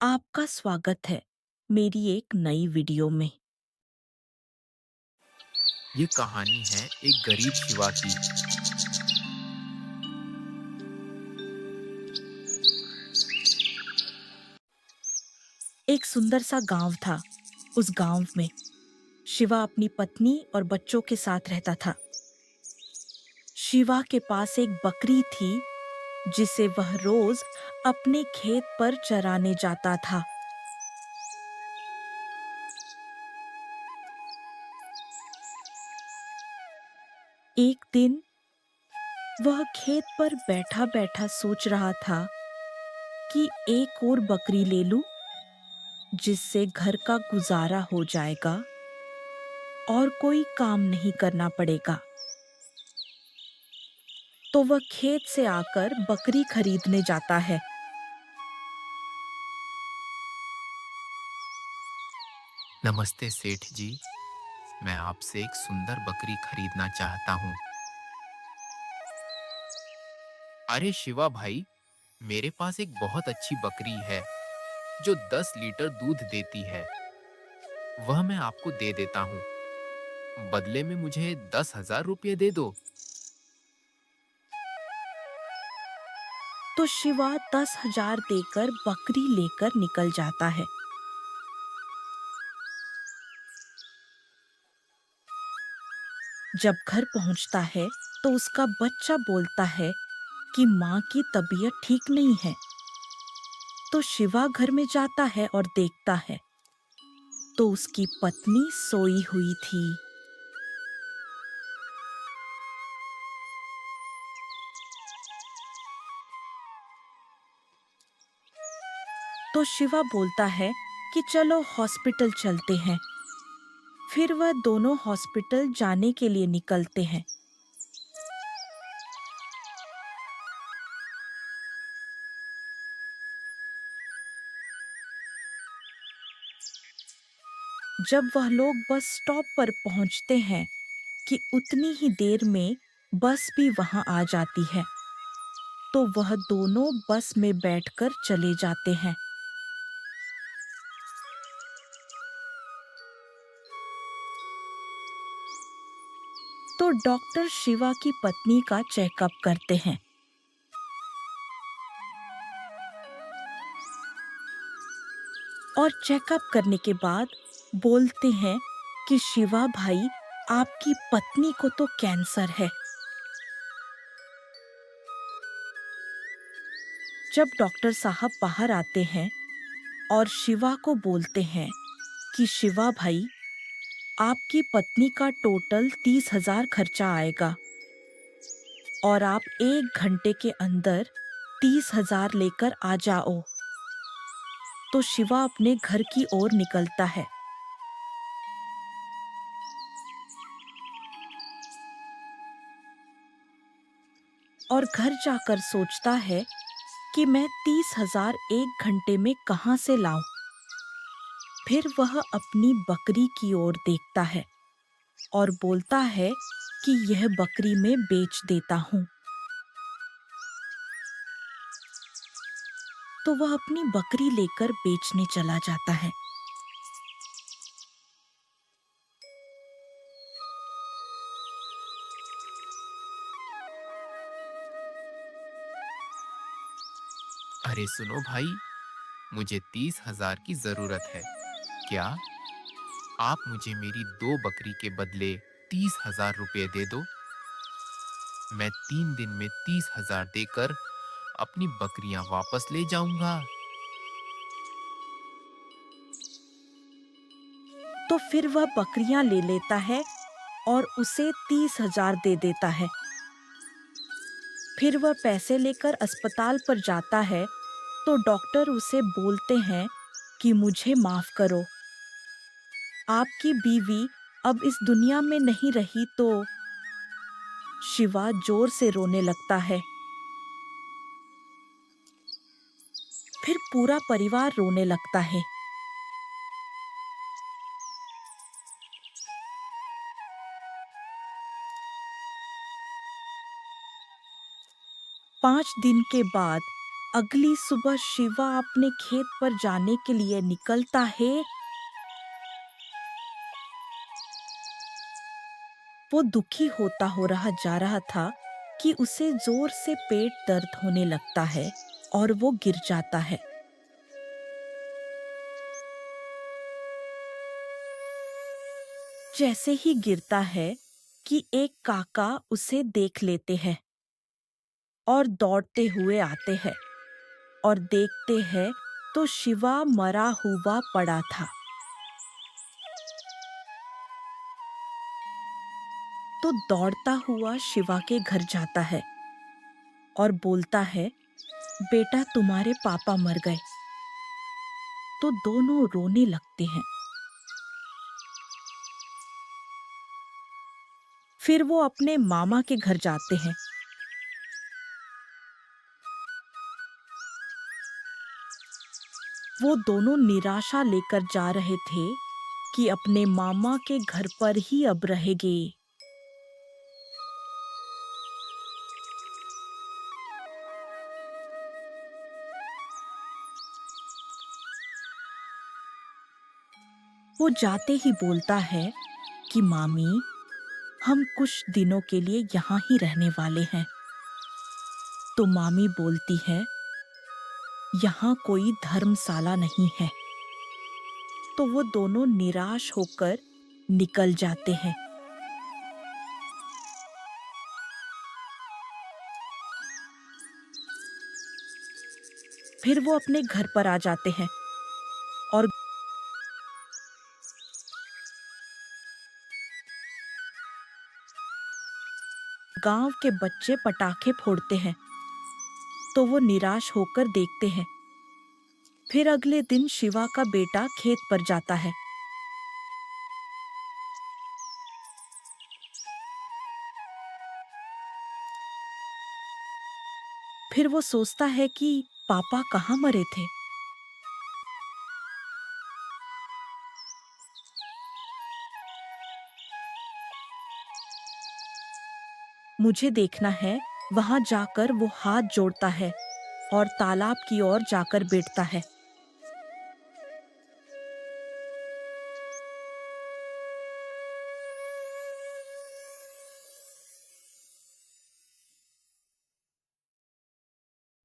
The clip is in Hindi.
आपका स्वागत है मेरी एक नई वीडियो में। ये कहानी है एक गरीब शिवा की। एक सुंदर सा गांव था। उस गांव में शिवा अपनी पत्नी और बच्चों के साथ रहता था। शिवा के पास एक बकरी थी जिसे वह रोज अपने खेत पर चराने जाता था। एक दिन वह खेत पर बैठा-बैठा सोच रहा था कि एक और बकरी ले लूं जिससे घर का गुजारा हो जाएगा और कोई काम नहीं करना पड़ेगा। तो वह खेत से आकर बकरी खरीदने जाता है। नमस्ते सेठ जी, मैं आपसे एक सुंदर बकरी खरीदना चाहता हूँ। अरे शिवा भाई, मेरे पास एक बहुत अच्छी बकरी है जो 10 लीटर दूध देती है। वह मैं आपको दे देता हूँ। बदले में मुझे 10,000 रुपये दे दो। तो शिवा 10,000 देकर बकरी लेकर निकल जाता है। जब घर पहुंचता है तो उसका बच्चा बोलता है कि माँ की तबीयत ठीक नहीं है। तो शिवा घर में जाता है और देखता है तो उसकी पत्नी सोई हुई थी। तो शिवा बोलता है कि चलो हॉस्पिटल चलते हैं। फिर वह दोनों हॉस्पिटल जाने के लिए निकलते हैं। जब वह लोग बस स्टॉप पर पहुंचते हैं कि उतनी ही देर में बस भी वहां आ जाती है। तो वह दोनों बस में बैठकर चले जाते हैं। तो डॉक्टर शिवा की पत्नी का चेकअप करते हैं और चेकअप करने के बाद बोलते हैं कि शिवा भाई, आपकी पत्नी को तो कैंसर है। जब डॉक्टर साहब बाहर आते हैं और शिवा को बोलते हैं कि शिवा भाई, आपकी पत्नी का टोटल 30,000 खर्चा आएगा और आप 1 घंटे के अंदर 30,000 लेकर आ जाओ। तो शिवा अपने घर की ओर निकलता है और घर जाकर सोचता है कि मैं 30,000 1 घंटे में कहाँ से लाऊं। फिर वह अपनी बकरी की ओर देखता है और बोलता है कि यह बकरी मैं बेच देता हूँ। तो वह अपनी बकरी लेकर बेचने चला जाता है। अरे सुनो भाई, मुझे 30,000 की जरूरत है। क्या आप मुझे मेरी 2 बकरी के बदले 30,000 रुपये दे दो? मैं 3 दिन में 30,000 देकर अपनी बकरियां वापस ले जाऊंगा। तो फिर वह बकरियां ले लेता है और उसे 30,000 दे देता है। फिर वह पैसे लेकर अस्पताल पर जाता है तो डॉक्टर उसे बोलते हैं कि मुझे माफ करो, आपकी बीवी अब इस दुनिया में नहीं रही। तो शिवा जोर से रोने लगता है। फिर पूरा परिवार रोने लगता है। 5 दिन के बाद अगली सुबह शिवा अपने खेत पर जाने के लिए निकलता है। वो दुखी होता हो रहा जा रहा था कि उसे जोर से पेट दर्द होने लगता है और वो गिर जाता है। जैसे ही गिरता है कि एक काका उसे देख लेते हैं और दौड़ते हुए आते हैं और देखते हैं तो शिवा मरा हुआ पड़ा था। तो दौड़ता हुआ शिवा के घर जाता है और बोलता है, बेटा तुम्हारे पापा मर गए। तो दोनों रोने लगते हैं। फिर वो अपने मामा के घर जाते हैं। वो दोनों निराशा लेकर जा रहे थे कि अपने मामा के घर पर ही अब रहेंगे। वो जाते ही बोलता है कि मामी, हम कुछ दिनों के लिए यहाँ ही रहने वाले हैं। तो मामी बोलती है, यहाँ कोई धर्मशाला नहीं है। तो वो दोनों निराश होकर निकल जाते हैं। फिर वो अपने घर पर आ जाते हैं और गांव के बच्चे पटाखे फोड़ते हैं। तो वो निराश होकर देखते हैं। फिर अगले दिन शिवा का बेटा खेत पर जाता है। फिर वो सोचता है कि पापा कहाँ मरे थे। मुझे देखना है। वहां जाकर वो हाथ जोड़ता है और तालाब की ओर जाकर बैठता है।